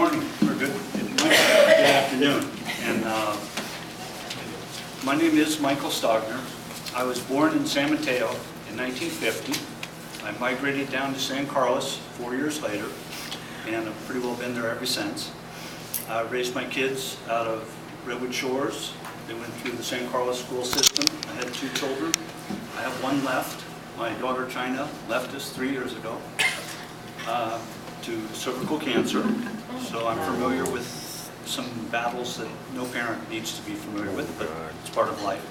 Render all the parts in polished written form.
morning, or good afternoon. And my name is Michael Stogner. I was born in San Mateo in 1950. I migrated down to San Carlos 4 years later, and I've pretty well been there ever since. I raised my kids out of Redwood Shores. They went through the San Carlos school system. I had 2 children. I have 1 left. My daughter China left us 3 years ago to cervical cancer. So I'm familiar with some battles that no parent needs to be familiar with, but it's part of life.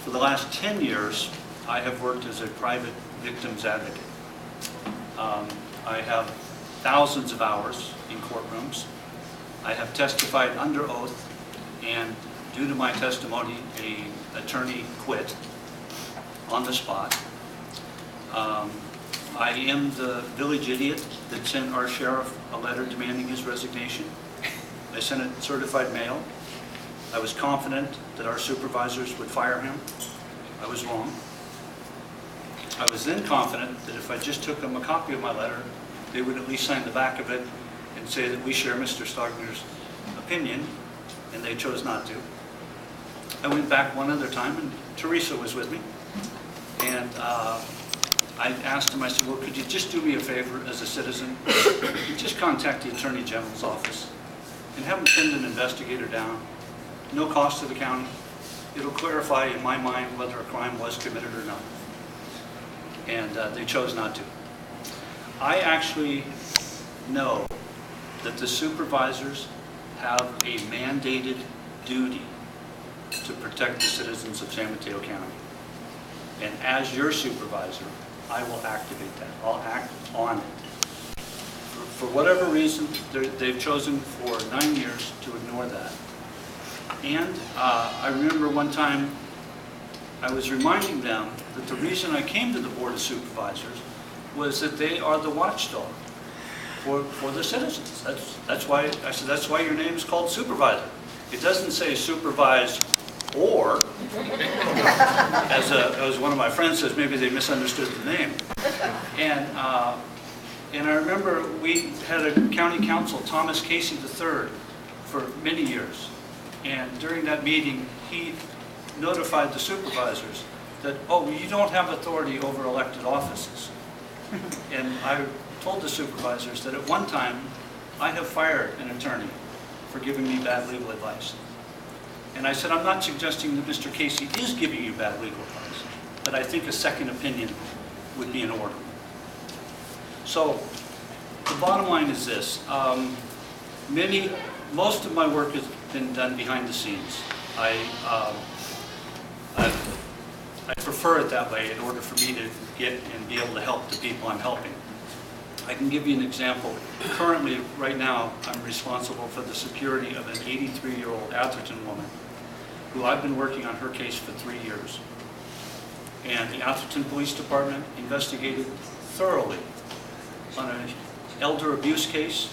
For the last 10 years, I have worked as a private victims advocate. I have thousands of hours in courtrooms. I have testified under oath, and due to my testimony, an attorney quit on the spot. I am the village idiot that sent our sheriff a letter demanding his resignation. I sent it certified mail. I was confident that our supervisors would fire him. I was wrong. I was then confident that if I just took them a copy of my letter, they would at least sign the back of it and say that we share Mr. Stogner's opinion, and they chose not to. I went back one other time, and Teresa was with me, and I asked him, I said, well, could you just do me a favor as a citizen? Just contact the Attorney General's office and have them send an investigator down. No cost to the county. It'll clarify in my mind whether a crime was committed or not. And they chose not to. I actually know that the supervisors have a mandated duty to protect the citizens of San Mateo County. And as your supervisor, I will activate that. I'll act on it. For whatever reason, they've chosen for 9 years to ignore that. And I remember one time I was reminding them that the reason I came to the Board of Supervisors was that they are the watchdog for the citizens. That's why I said, that's why your name is called supervisor. It doesn't say supervise or, as one of my friends says, maybe they misunderstood the name. And I remember we had a county council, Thomas Casey III, for many years. And during that meeting, he notified the supervisors that, oh, you don't have authority over elected offices. And I told the supervisors that at one time, I have fired an attorney for giving me bad legal advice. And I said, I'm not suggesting that Mr. Casey is giving you bad legal advice, but I think a second opinion would be in order. So the bottom line is this. Most of my work has been done behind the scenes. I prefer it that way in order for me to get and be able to help the people I'm helping. I can give you an example. Currently, right now, I'm responsible for the security of an 83-year-old Atherton woman who I've been working on her case for 3 years. And the Atherton Police Department investigated thoroughly on an elder abuse case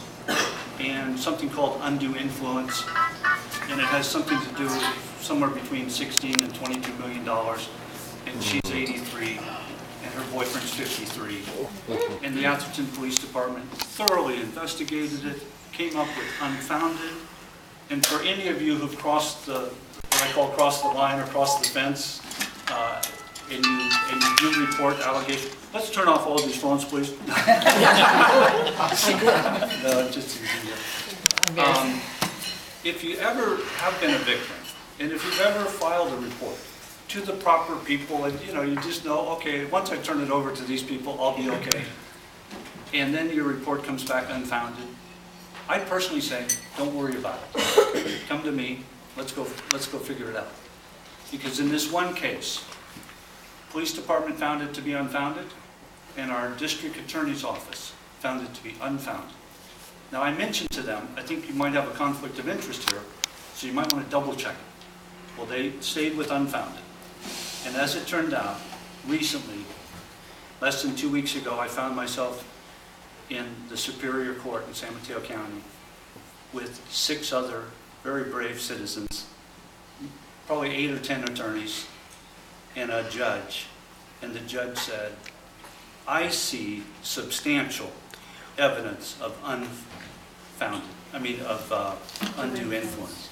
and something called undue influence. And it has something to do with somewhere between $16 and $22 million. And she's 83. And her boyfriend's 53. And the Atherton Police Department thoroughly investigated it, came up with unfounded. And for any of you who've crossed what I call crossed the line or crossed the fence, and you do report allegations, let's turn off all of these phones, please. No, just if you ever have been a victim, and if you've ever filed a report to the proper people, and you just know, okay, once I turn it over to these people, I'll be okay. And then your report comes back unfounded. I personally say, don't worry about it. Come to me. Let's go figure it out. Because in this one case, police department found it to be unfounded, and our district attorney's office found it to be unfounded. Now I mentioned to them, I think you might have a conflict of interest here, so you might want to double check it. Well, they stayed with unfounded. And as it turned out, recently, less than 2 weeks ago, I found myself in the Superior Court in San Mateo County with 6 other very brave citizens, probably 8 or 10 attorneys, and a judge. And the judge said, I see substantial evidence of undue influence.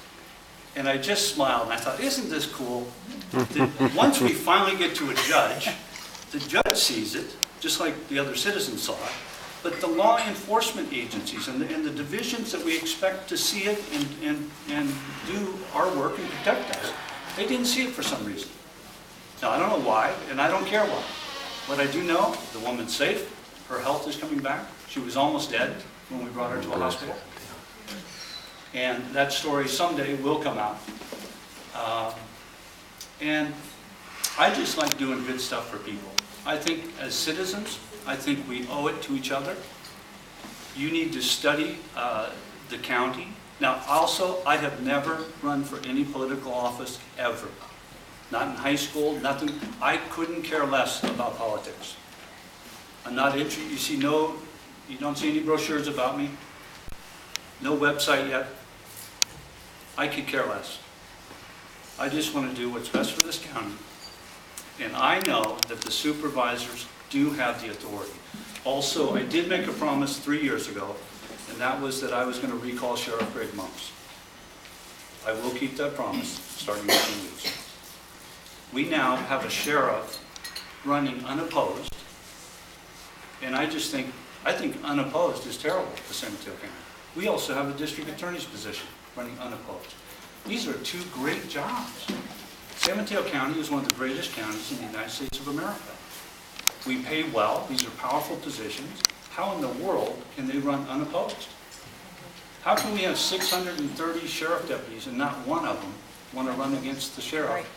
And I just smiled and I thought, isn't this cool? That once we finally get to a judge, the judge sees it, just like the other citizens saw it, but the law enforcement agencies and the divisions that we expect to see it and do our work and protect us, they didn't see it for some reason. Now, I don't know why, and I don't care why. But I do know the woman's safe, her health is coming back. She was almost dead when we brought her to a hospital. And that story someday will come out. And I just like doing good stuff for people. I think as citizens, I think we owe it to each other. You need to study the county. Now, also, I have never run for any political office ever. Not in high school, nothing. I couldn't care less about politics. I'm not interested. You don't see any brochures about me. No website yet. I could care less. I just want to do what's best for this county. And I know that the supervisors do have the authority. Also, I did make a promise 3 years ago, and that was that I was going to recall Sheriff Greg Monks. I will keep that promise starting in 2 weeks. We now have a sheriff running unopposed, and I think unopposed is terrible for San Mateo County. We also have a district attorney's position running unopposed. These are two great jobs. San Mateo County is one of the greatest counties in the United States of America. We pay well. These are powerful positions. How in the world can they run unopposed? How can we have 630 sheriff deputies and not one of them want to run against the sheriff? Right.